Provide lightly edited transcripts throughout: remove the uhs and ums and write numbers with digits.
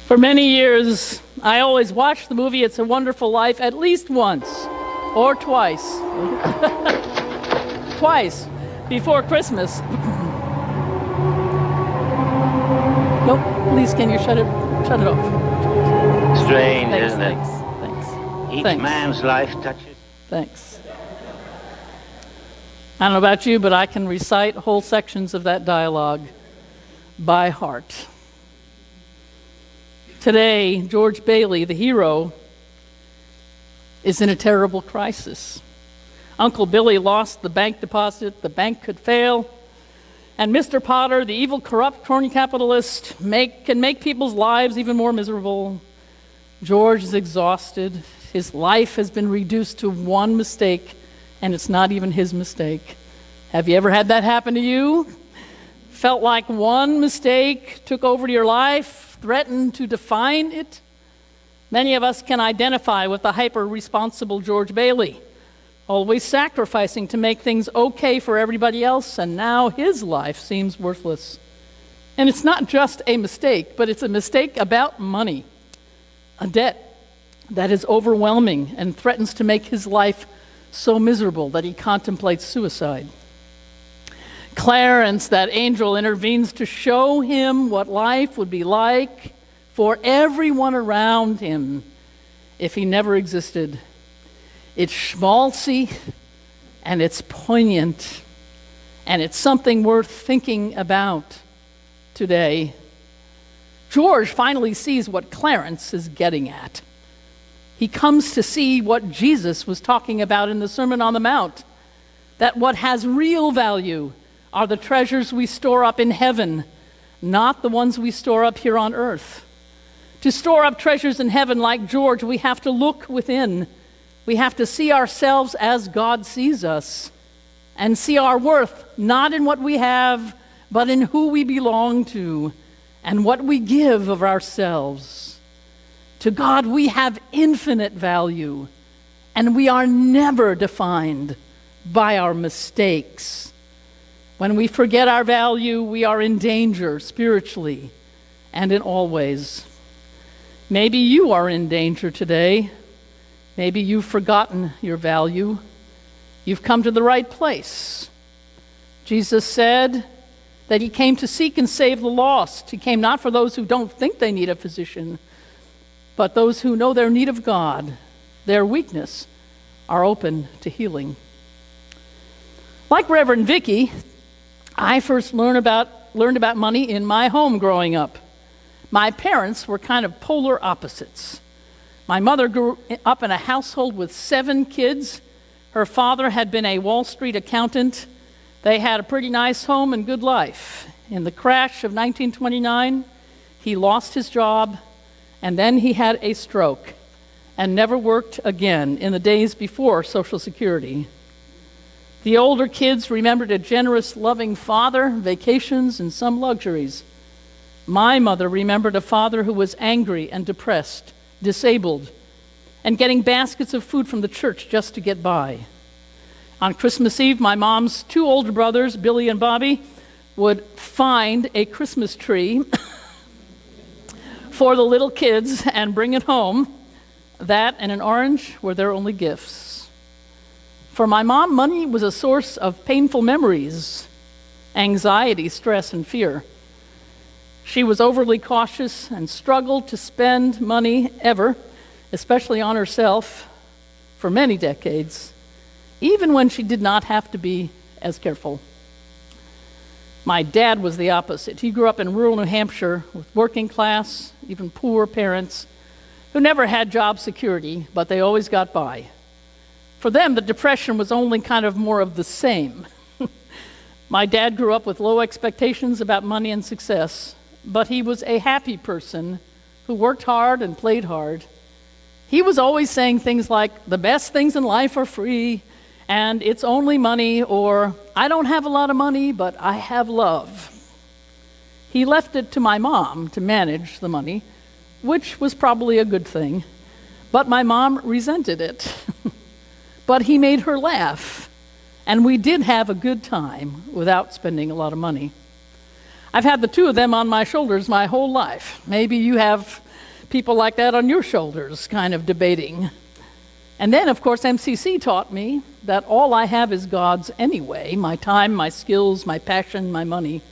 For many years, I always watched the movie It's a Wonderful Life at least once or twice. Twice before Christmas. Nope, please can you shut it off? Strange, Thanks, isn't it? Thanks. Each Thanks. man's life touches. Thanks. I don't know about you, but I can recite whole sections of that dialogue by heart. Today, George Bailey, the hero, is in a terrible crisis. Uncle Billy lost the bank deposit, the bank could fail, and Mr. Potter, the evil, corrupt, crony capitalist, can make people's lives even more miserable. George is exhausted. His life has been reduced to one mistake, and it's not even his mistake. Have you ever had that happen to you? Felt like one mistake took over your life, threatened to define it? Many of us can identify with the hyper-responsible George Bailey, always sacrificing to make things okay for everybody else, and now his life seems worthless. And it's not just a mistake, but it's a mistake about money, a debt that is overwhelming and threatens to make his life so miserable that he contemplates suicide. Clarence, that angel, intervenes to show him what life would be like for everyone around him if he never existed. It's schmaltzy, and it's poignant, and it's something worth thinking about today. George finally sees what Clarence is getting at. He comes to see what Jesus was talking about in the Sermon on the Mount, that what has real value are the treasures we store up in heaven, not the ones we store up here on earth. To store up treasures in heaven like George, we have to look within. We have to see ourselves as God sees us and see our worth not in what we have, but in who we belong to and what we give of ourselves. To God, we have infinite value, and we are never defined by our mistakes. When we forget our value, we are in danger spiritually and in all ways. Maybe you are in danger today. Maybe you've forgotten your value. You've come to the right place. Jesus said that he came to seek and save the lost. He came not for those who don't think they need a physician, but those who know their need of God, their weakness, are open to healing. Like Reverend Vicky, I first learned about money in my home growing up. My parents were kind of polar opposites. My mother grew up in a household with 7 kids. Her father had been a Wall Street accountant. They had a pretty nice home and good life. In the crash of 1929, he lost his job, and then he had a stroke and never worked again in the days before Social Security. The older kids remembered a generous, loving father, vacations, and some luxuries. My mother remembered a father who was angry and depressed, disabled, and getting baskets of food from the church just to get by. On Christmas Eve, my mom's 2 older brothers, Billy and Bobby, would find a Christmas tree for the little kids and bring it home. That and an orange were their only gifts. For my mom, money was a source of painful memories, anxiety, stress, and fear. She was overly cautious and struggled to spend money ever, especially on herself, for many decades, even when she did not have to be as careful. My dad was the opposite. He grew up in rural New Hampshire with working class, even poor parents who never had job security, but they always got by. For them, the Depression was only kind of more of the same. My dad grew up with low expectations about money and success, but he was a happy person who worked hard and played hard. He was always saying things like, the best things in life are free, and it's only money, or I don't have a lot of money, but I have love. He left it to my mom to manage the money, which was probably a good thing, but my mom resented it. But he made her laugh, and we did have a good time without spending a lot of money. I've had the 2 of them on my shoulders my whole life. Maybe you have people like that on your shoulders, kind of debating. And then, of course, MCC taught me that all I have is God's anyway, my time, my skills, my passion, my money.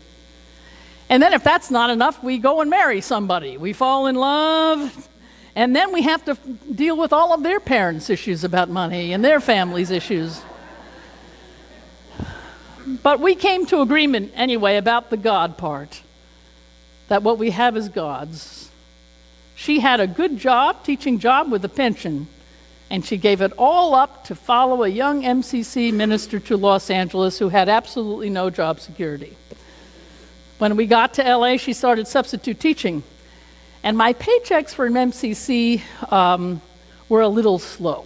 And then if that's not enough, we go and marry somebody. We fall in love, and then we have to deal with all of their parents' issues about money and their families' issues. But we came to agreement anyway about the God part, that what we have is God's. She had a good job, teaching job with a pension, and she gave it all up to follow a young MCC minister to Los Angeles who had absolutely no job security. When we got to LA, she started substitute teaching, and my paychecks for MCC were a little slow.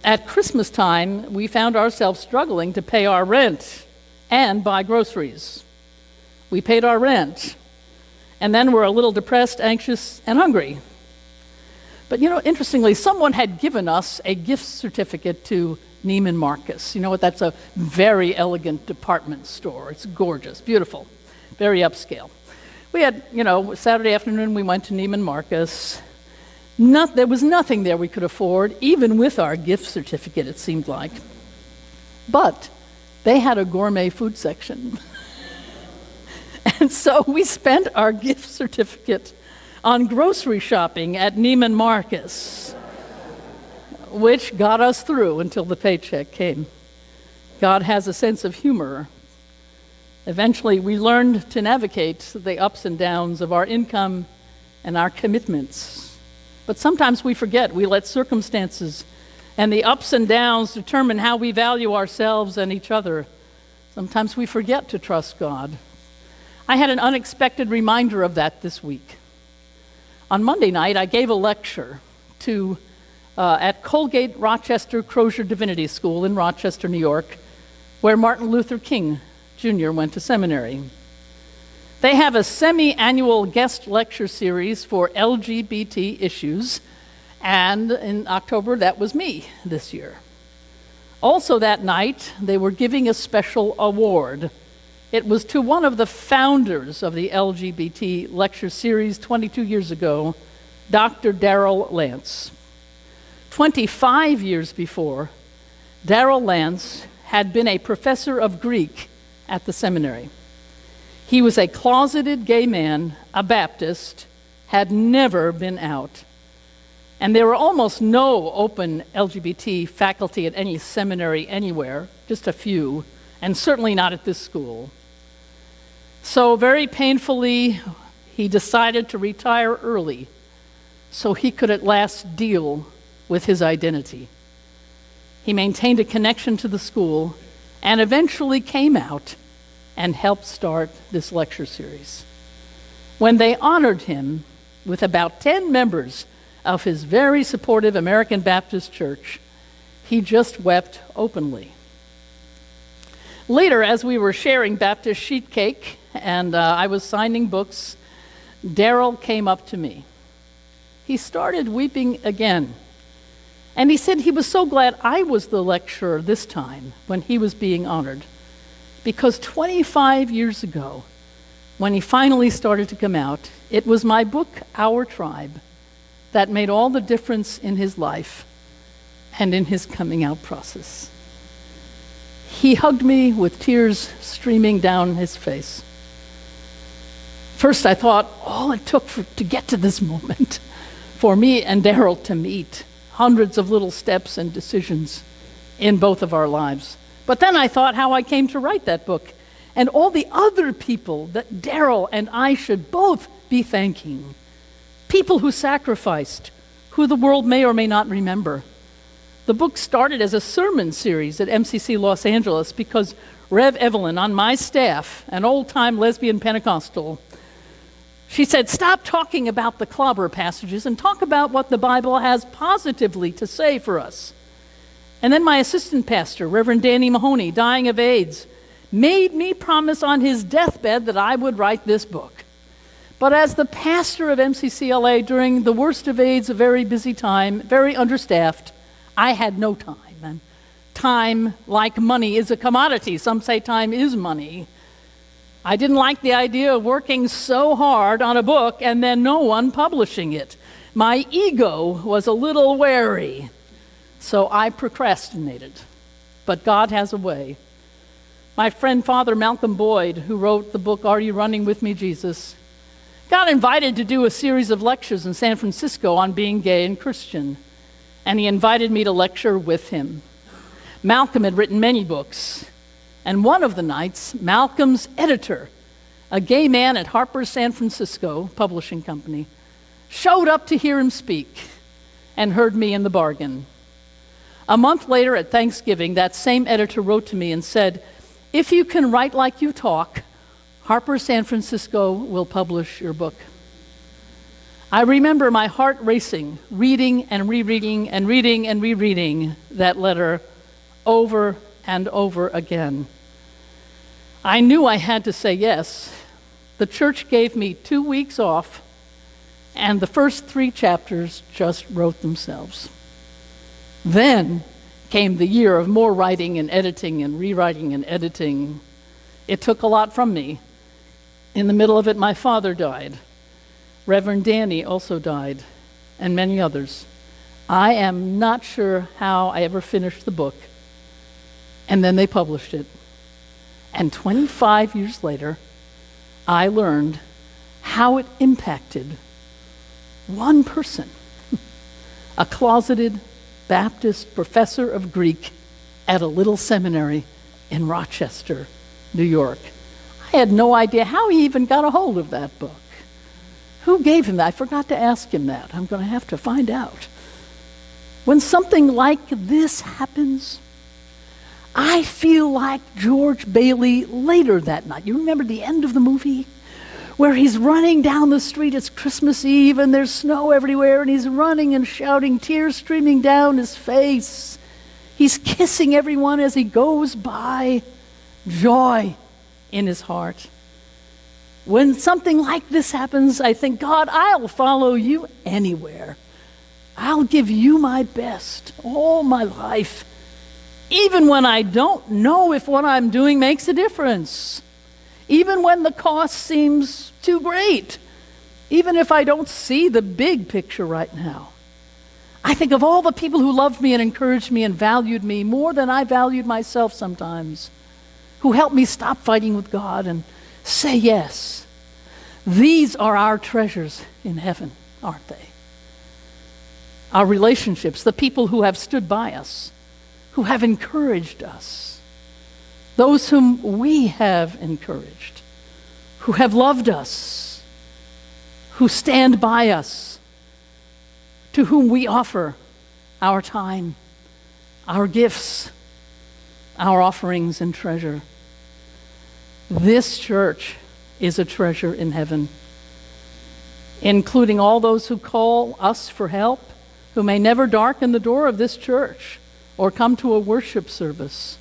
At Christmas time, we found ourselves struggling to pay our rent and buy groceries. We paid our rent, and then we're a little depressed, anxious, and hungry. But interestingly, someone had given us a gift certificate to Neiman Marcus. You know what? That's a very elegant department store. It's gorgeous, beautiful, very upscale. We had, Saturday afternoon we went to Neiman Marcus. There was nothing there we could afford, even with our gift certificate, it seemed like. But they had a gourmet food section. And so we spent our gift certificate on grocery shopping at Neiman Marcus, which got us through until the paycheck came. God has a sense of humor. Eventually, we learned to navigate the ups and downs of our income and our commitments. But sometimes we forget. We let circumstances and the ups and downs determine how we value ourselves and each other. Sometimes we forget to trust God. I had an unexpected reminder of that this week. On Monday night, I gave a lecture at Colgate Rochester Crozier Divinity School in Rochester, New York, where Martin Luther King Jr. went to seminary. They have a semi-annual guest lecture series for LGBT issues, and in October, that was me this year. Also that night, they were giving a special award. It was to one of the founders of the LGBT lecture series 22 years ago, Dr. Darrell Lance. 25 years before, Darrell Lance had been a professor of Greek at the seminary. He was a closeted gay man, a Baptist, had never been out. And there were almost no open LGBT faculty at any seminary anywhere, just a few, and certainly not at this school. So very painfully, he decided to retire early so he could at last deal with his identity. He maintained a connection to the school and eventually came out and helped start this lecture series. When they honored him with about 10 members of his very supportive American Baptist Church, he just wept openly. Later, as we were sharing Baptist sheet cake and I was signing books, Darrell came up to me. He started weeping again. And he said he was so glad I was the lecturer this time when he was being honored. Because 25 years ago, when he finally started to come out, it was my book, Our Tribe, that made all the difference in his life and in his coming out process. He hugged me with tears streaming down his face. First, I thought all it took to get to this moment, for me and Darrell to meet, hundreds of little steps and decisions in both of our lives. But then I thought how I came to write that book and all the other people that Darrell and I should both be thanking. People who sacrificed, who the world may or may not remember. The book started as a sermon series at MCC Los Angeles because Rev Evelyn on my staff, an old-time lesbian Pentecostal, she said, stop talking about the clobber passages and talk about what the Bible has positively to say for us. And then my assistant pastor, Reverend Danny Mahoney, dying of AIDS, made me promise on his deathbed that I would write this book. But as the pastor of MCCLA during the worst of AIDS, a very busy time, very understaffed, I had no time. And time, like money, is a commodity. Some say time is money. I didn't like the idea of working so hard on a book and then no one publishing it. My ego was a little wary, so I procrastinated. But God has a way. My friend Father Malcolm Boyd, who wrote the book, Are You Running With Me, Jesus?, got invited to do a series of lectures in San Francisco on being gay and Christian, and he invited me to lecture with him. Malcolm had written many books, and one of the nights, Malcolm's editor, a gay man at Harper's San Francisco publishing company, showed up to hear him speak and heard me in the bargain. A month later at Thanksgiving, that same editor wrote to me and said, if you can write like you talk, Harper's San Francisco will publish your book. I remember my heart racing, reading and rereading and reading and rereading that letter over and over again. I knew I had to say yes. The church gave me 2 weeks off, and the first 3 chapters just wrote themselves. Then came the year of more writing and editing and rewriting and editing. It took a lot from me. In the middle of it, my father died. Reverend Danny also died, and many others. I am not sure how I ever finished the book. And then they published it. And 25 years later, I learned how it impacted one person, a closeted Baptist professor of Greek at a little seminary in Rochester, New York. I had no idea how he even got a hold of that book. Who gave him that? I forgot to ask him that. I'm going to have to find out. When something like this happens, I feel like George Bailey later that night. You remember the end of the movie? Where he's running down the street, it's Christmas Eve, and there's snow everywhere, and he's running and shouting, tears streaming down his face. He's kissing everyone as he goes by, joy in his heart. When something like this happens, I think, God, I'll follow you anywhere. I'll give you my best all my life, even when I don't know if what I'm doing makes a difference. Even when the cost seems too great, even if I don't see the big picture right now. I think of all the people who loved me and encouraged me and valued me more than I valued myself sometimes, who helped me stop fighting with God and say yes. These are our treasures in heaven, aren't they? Our relationships, the people who have stood by us, who have encouraged us. Those whom we have encouraged, who have loved us, who stand by us, to whom we offer our time, our gifts, our offerings and treasure. This church is a treasure in heaven, including all those who call us for help, who may never darken the door of this church or come to a worship service,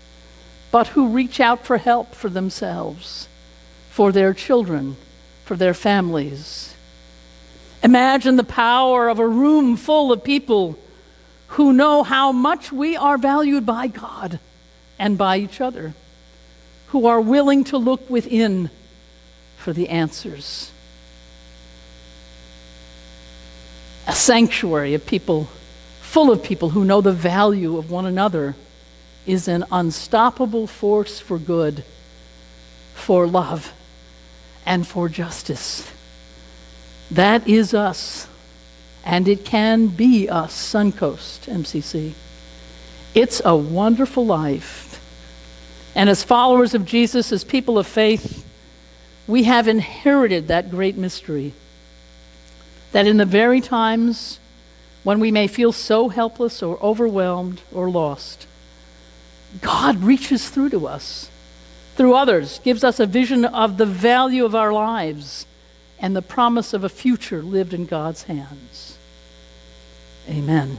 but who reach out for help for themselves, for their children, for their families. Imagine the power of a room full of people who know how much we are valued by God and by each other, who are willing to look within for the answers. A sanctuary of people, full of people who know the value of one another, is an unstoppable force for good, for love, and for justice. That is us, and it can be us, SunCoast, MCC. It's a wonderful life. And as followers of Jesus, as people of faith, we have inherited that great mystery, that in the very times when we may feel so helpless or overwhelmed or lost, God reaches through to us, through others, gives us a vision of the value of our lives and the promise of a future lived in God's hands. Amen.